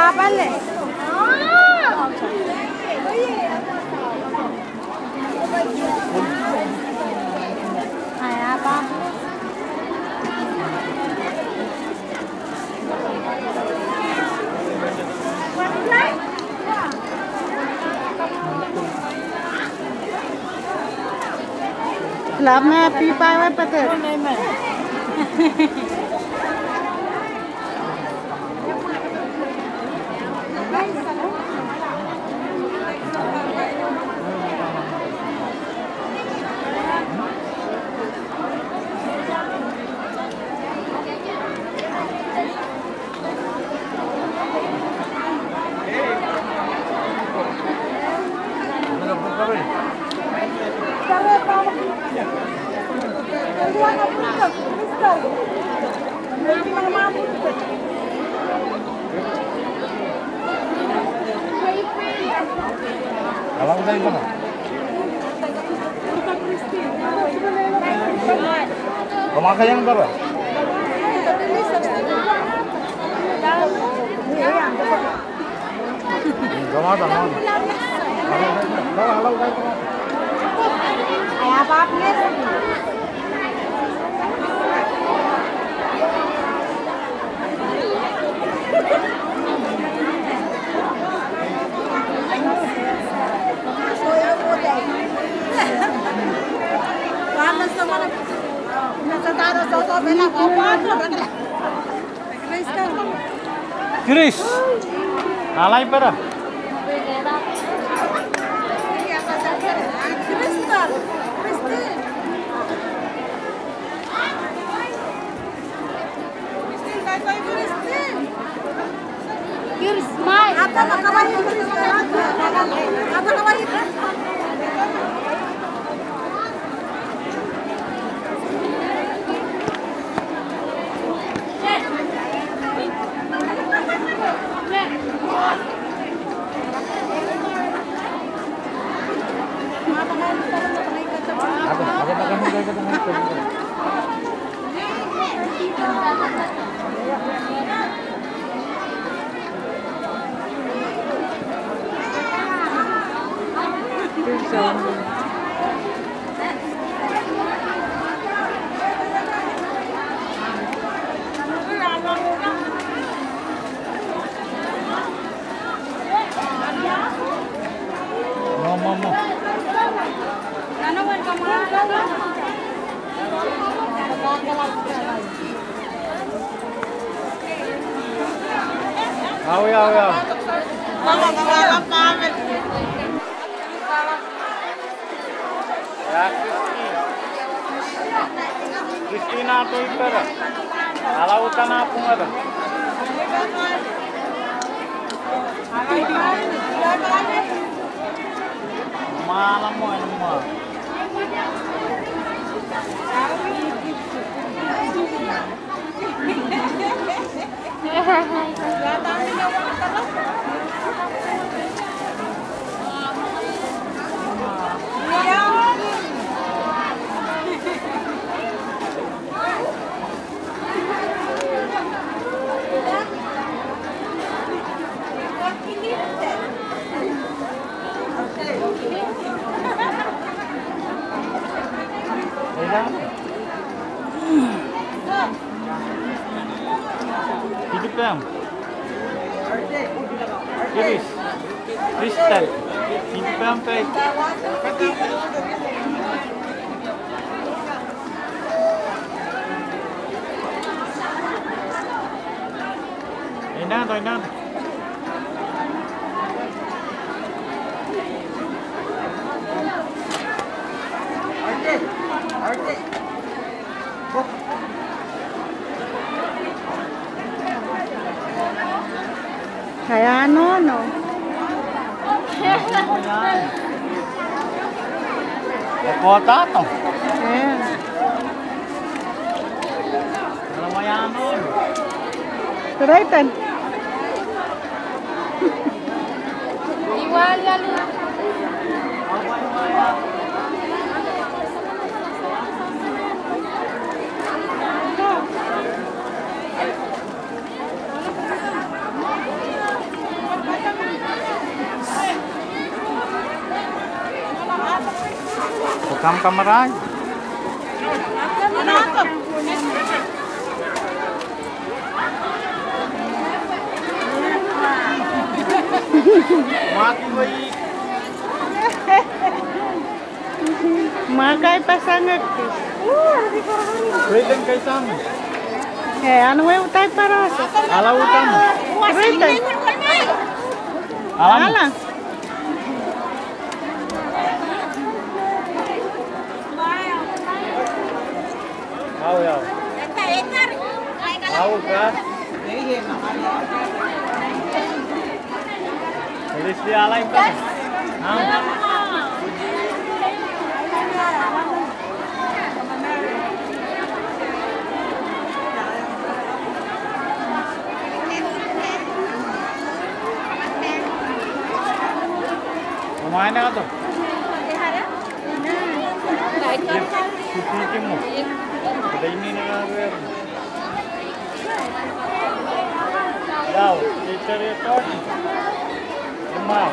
apa-apa le. Kayak apa? Làm mẹ pi pai với bát thịt. Kalau udah itu mah. Kemakan yang berapa? Kemakan. Kalau Kayak apa-apa. Chris, alay para. Ada makan juga kita makan. Mau. Ya. Kristina tuh iper. Kalau tanah pun ada. Malam mau enak. Hidup dong. Iris, Kristen, hidup sampai. Enak. Kayak no. Kota tuh. Lumayan. Keraitan. Igual ya. Dalam kamar aja. Mati bayi. Makai pasangan. Kreden kaisan. Anu utai paras. Ala utan. Kreden. Alam. Alang. Tahu ya. Tahu kan? Tulis di alay kan? Kumain na ka to? Sisikin mo. Kada ini nagagawin. Daw, teacher report. Lumaw.